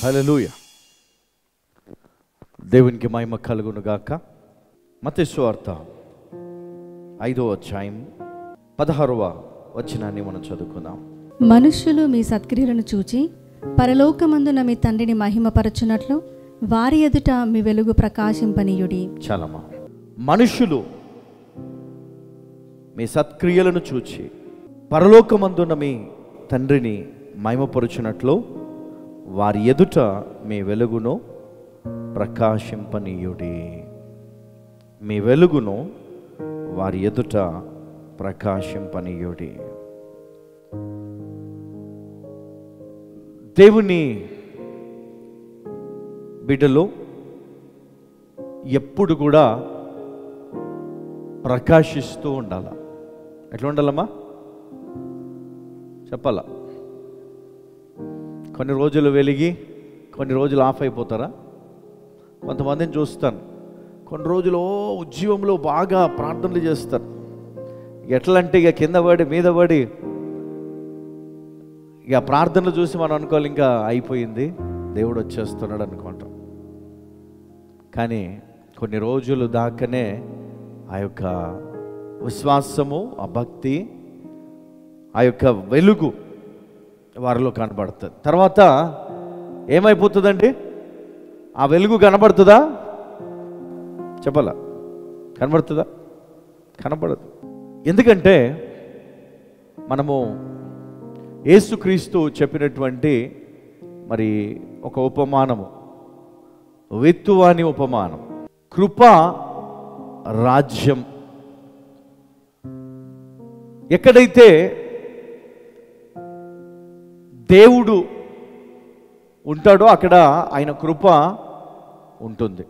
హల్లెలూయా. దేవునికి మహిమ కలుగును గాక. మత్తయి సువార్త 5వ అధ్యాయం 16వ వచనాన్ని మనం చదువుకుందాం. మనుష్యులు మీ సత్క్రియలను చూచి పరలోకమందున మీ తండ్రిని మహిమపరచునట్లు వారి ఎదుట మీ వెలుగు ప్రకాశింపనీయుడి. చాలమ్మా. మనుష్యులు మీ సత్క్రియలను చూచి పరలోకమందున మీ తండ్రిని మహిమపరచునట్లు వారి ఎదుట మీ వెలుగును ప్రకాశింపనీయుడి. మీ వెలుగును వారి ఎదుట ప్రకాశింపనీయుడి. దేవుని బిడ్డలు ఎప్పుడు కూడా ప్రకాశిస్తూ ఉండాల. ఎట్లా ఉండాలమ్మా చెప్పాలా? కొన్ని రోజులు వెలిగి కొన్ని రోజులు ఆఫ్ అయిపోతారా? కొంతమందిని చూస్తాను, కొన్ని రోజులు ఉద్యమంలో బాగా ప్రార్థనలు చేస్తారు. ఎట్లా అంటే ఇక కింద పడి మీద పడి ఇక ప్రార్థనలు చూసి మనం అనుకోవాలి ఇంకా అయిపోయింది, దేవుడు వచ్చేస్తున్నాడు అనుకుంటాం. కానీ కొన్ని రోజులు దాకానే ఆ యొక్క విశ్వాసము, ఆ భక్తి, ఆ యొక్క వెలుగు వారిలో కనబడుతుంది. తర్వాత ఏమైపోతుందండి? ఆ వెలుగు కనబడుతుందా? చెప్పాలా? కనబడుతుందా? కనబడదు. ఎందుకంటే మనము యేసుక్రీస్తు చెప్పినటువంటి మరి ఒక ఉపమానము, విత్తువాని ఉపమానం, కృప రాజ్యం. ఎక్కడైతే దేవుడు ఉంటాడో అక్కడ ఆయన కృప ఉంటుంది.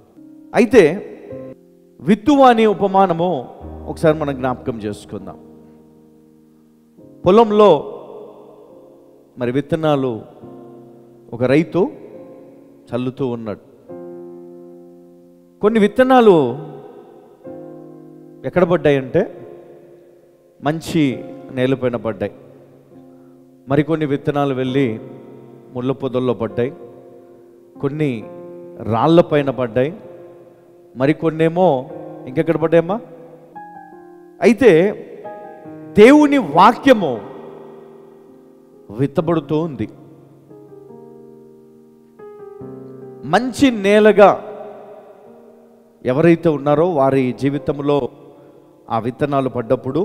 అయితే విత్తువాని ఉపమానము ఒకసారి మనం జ్ఞాపకం చేసుకుందాం. పొలంలో మరి విత్తనాలు ఒక రైతు చల్లుతూ ఉన్నాడు. కొన్ని విత్తనాలు ఎక్కడ పడ్డాయంటే మంచి నేలపైన పడ్డాయి. మరికొన్ని విత్తనాలు వెళ్ళి ముళ్ళ పొదల్లో పడ్డాయి, కొన్ని రాళ్ళ పైన పడ్డాయి, మరికొన్నేమో ఇంకెక్కడ పడ్డాయమ్మా? అయితే దేవుని వాక్యము విత్తబడుతూ ఉంది. మంచి నేలగా ఎవరైతే ఉన్నారో వారి జీవితంలో ఆ విత్తనాలు పడ్డప్పుడు,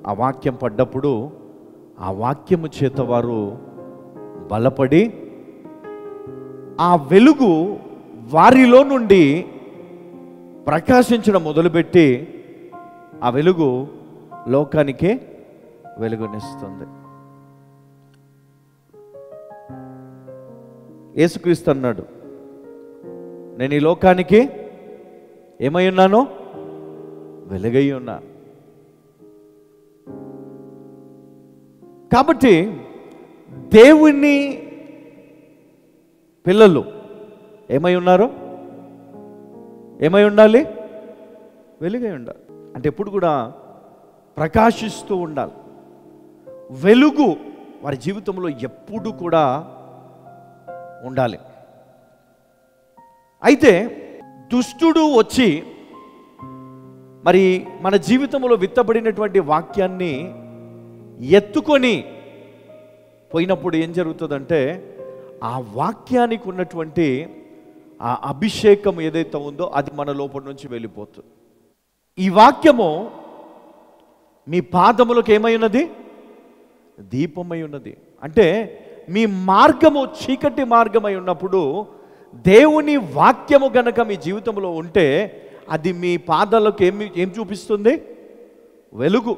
ఆ వాక్యం పడ్డప్పుడు, ఆ వాక్యము చేత వారు బలపడి ఆ వెలుగు వారిలో నుండి ప్రకాశించడం మొదలుపెట్టి ఆ వెలుగు లోకానికి వెలుగునిస్తుంది. యేసుక్రీస్తు అన్నాడు, నేను ఈ లోకానికి ఏమై ఉన్నాను? వెలుగై ఉన్నా. కాబట్టి దేవుని పిల్లలు ఏమై ఉన్నారు? ఏమై ఉండాలి? వెలుగై ఉండాలి. అంటే ఎప్పుడు కూడా ప్రకాశిస్తూ ఉండాలి. వెలుగు వారి జీవితంలో ఎప్పుడు కూడా ఉండాలి. అయితే దుష్టుడు వచ్చి మరి మన జీవితంలో విత్తబడినటువంటి వాక్యాన్ని ఎత్తుకొని పోయినప్పుడు ఏం జరుగుతుందంటే ఆ వాక్యానికి ఉన్నటువంటి ఆ అభిషేకం ఏదైతే ఉందో అది మన లోపల నుంచి వెళ్ళిపోతుంది. ఈ వాక్యము మీ పాదములకు ఏమై ఉన్నది? దీపమై ఉన్నది. అంటే మీ మార్గము చీకటి మార్గమై ఉన్నప్పుడు దేవుని వాక్యము గనక మీ జీవితంలో ఉంటే అది మీ పాదాలకు ఏం చూపిస్తుంది? వెలుగు.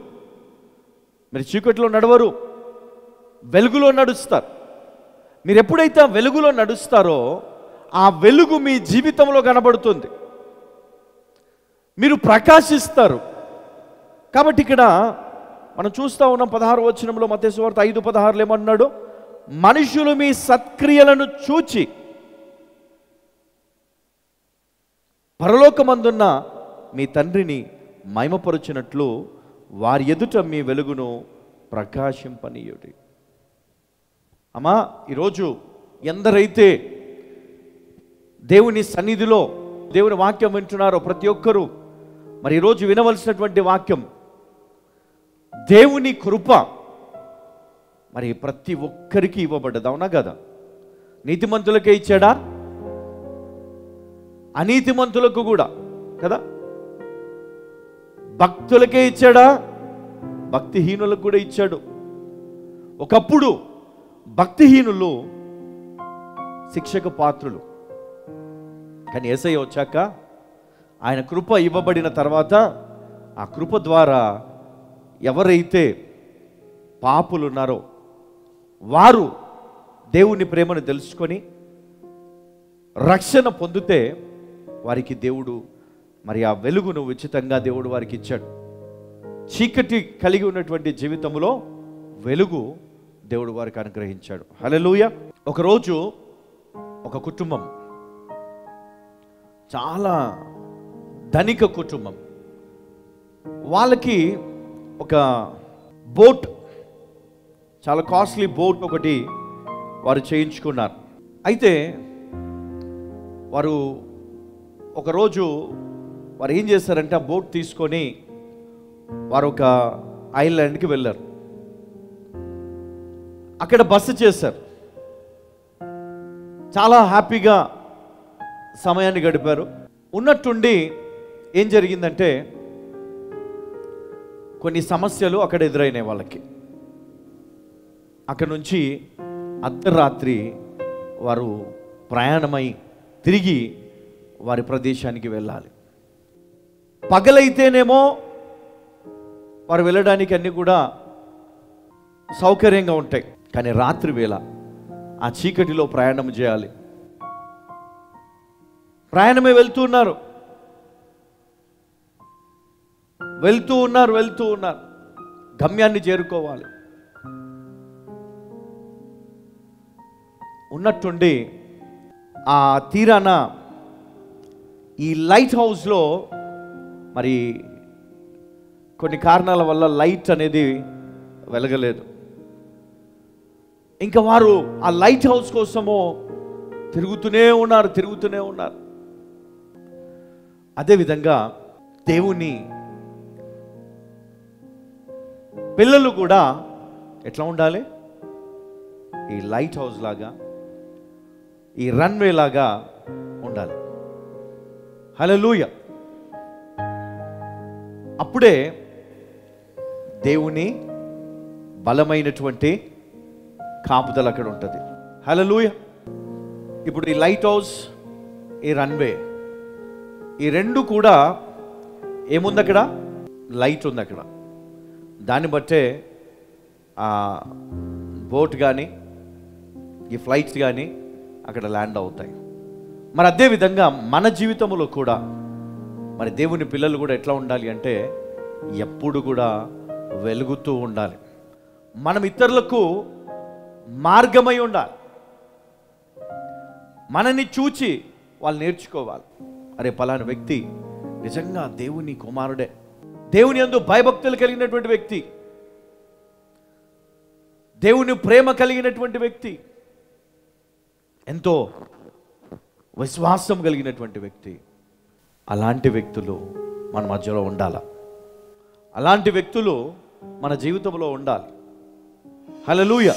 మీరు చీకటిలో నడవరు, వెలుగులో నడుస్తారు. మీరు ఎప్పుడైతే వెలుగులో నడుస్తారో ఆ వెలుగు మీ జీవితంలో కనబడుతుంది, మీరు ప్రకాశిస్తారు. కాబట్టి ఇక్కడ మనం చూస్తూ ఉన్నాం 16వ వచనంలో, మత్తయి సువార్త 5:16 ఏమన్నాడు? మనుషులు మీ సత్క్రియలను చూచి పరలోకమందున్న మీ తండ్రిని మహిమపరచునట్లు వారి ఎదుట మీ వెలుగును ప్రకాశింపనీయుడి. అమ్మా, ఈరోజు ఎందరైతే దేవుని సన్నిధిలో దేవుని వాక్యం వింటున్నారో ప్రతి ఒక్కరూ మరి ఈరోజు వినవలసినటువంటి వాక్యం, దేవుని కృప మరి ప్రతి ఒక్కరికి ఇవ్వబడ్డది. అవునా కదా? నీతిమంతులకే ఇచ్చాడా? అనీతిమంతులకు కూడా కదా? భక్తులకే ఇచ్చాడా? భక్తిహీనులకు కూడా ఇచ్చాడు. ఒకప్పుడు భక్తిహీనులు శిక్షకు పాత్రులు, కానీ యేసయ్య వచ్చాక ఆయన కృప ఇవ్వబడిన తర్వాత ఆ కృప ద్వారా ఎవరైతే పాపులు ఉన్నారో వారు దేవుని ప్రేమను తెలుసుకొని రక్షణ పొందితే వారికి దేవుడు మరి ఆ వెలుగును ఉచితంగా దేవుడు వారికి ఇచ్చాడు. చీకటి కలిగి ఉన్నటువంటి జీవితంలో వెలుగు దేవుడు వారికి అనుగ్రహించాడు. హల్లెలూయా. ఒకరోజు ఒక కుటుంబం, చాలా ధనిక కుటుంబం, వాళ్ళకి ఒక బోట్, చాలా కాస్ట్లీ బోట్ ఒకటి వారు చేయించుకున్నారు. అయితే వారు ఒకరోజు వారు ఏం చేశారంటే ఆ బోట్ తీసుకొని వారు ఒక ఐలాండ్కి వెళ్ళారు. అక్కడ బస చేశారు. చాలా హ్యాపీగా సమయాన్ని గడిపారు. ఉన్నట్టుండి ఏం జరిగిందంటే కొన్ని సమస్యలు అక్కడ ఎదురైనాయి వాళ్ళకి. అక్కడ నుంచి అర్ధరాత్రి వారు ప్రయాణమై తిరిగి వారి ప్రదేశానికి వెళ్ళాలి. పగలైతేనేమో వారు వెళ్ళడానికి అన్నీ కూడా సౌకర్యంగా ఉంటాయి, కానీ రాత్రి వేళ ఆ చీకటిలో ప్రయాణం చేయాలి. ప్రయాణమే వెళ్తూ ఉన్నారు. గమ్యాన్ని చేరుకోవాలి. ఉన్నట్టుండి ఆ తీరాన ఈ లైట్ హౌస్లో మరి కొన్ని కారణాల వల్ల లైట్ అనేది వెలగలేదు. ఇంకా వారు ఆ లైట్ హౌస్ కోసము తిరుగుతూనే ఉన్నారు. అదేవిధంగా దేవుని పిల్లలు కూడా ఎట్లా ఉండాలి? ఈ లైట్ హౌస్ లాగా, ఈ రన్వే లాగా ఉండాలి. హల్లెలూయా. అప్పుడే దేవుని బలమైనటువంటి కాపుదల అక్కడ ఉంటుంది. హల్లెలూయా. ఇప్పుడు ఈ లైట్ హౌస్, ఈ రన్వే, ఈ రెండు కూడా ఏముంది అక్కడ? లైట్ ఉంది అక్కడ. దాన్ని బట్టే ఆ బోట్ కానీ ఈ ఫ్లైట్స్ కానీ అక్కడ ల్యాండ్ అవుతాయి. మరి అదేవిధంగా మన జీవితంలో కూడా మరి దేవుని పిల్లలు కూడా ఎట్లా ఉండాలి అంటే ఎప్పుడు కూడా వెలుగుతూ ఉండాలి. మనం ఇతరులకు మార్గమై ఉండాలి. మనని చూచి వాళ్ళు నేర్చుకోవాలి. అరే పలానా వ్యక్తి నిజంగా దేవుని కుమారుడే, దేవుని యందు భయభక్తులు కలిగినటువంటి వ్యక్తి, దేవుని ప్రేమ కలిగినటువంటి వ్యక్తి, ఎంతో విశ్వాసం కలిగినటువంటి వ్యక్తి. అలాంటి వ్యక్తులు మన మధ్యలో ఉండాలి. అలాంటి వ్యక్తులు మన జీవితంలో ఉండాలి. హల్లెలూయా.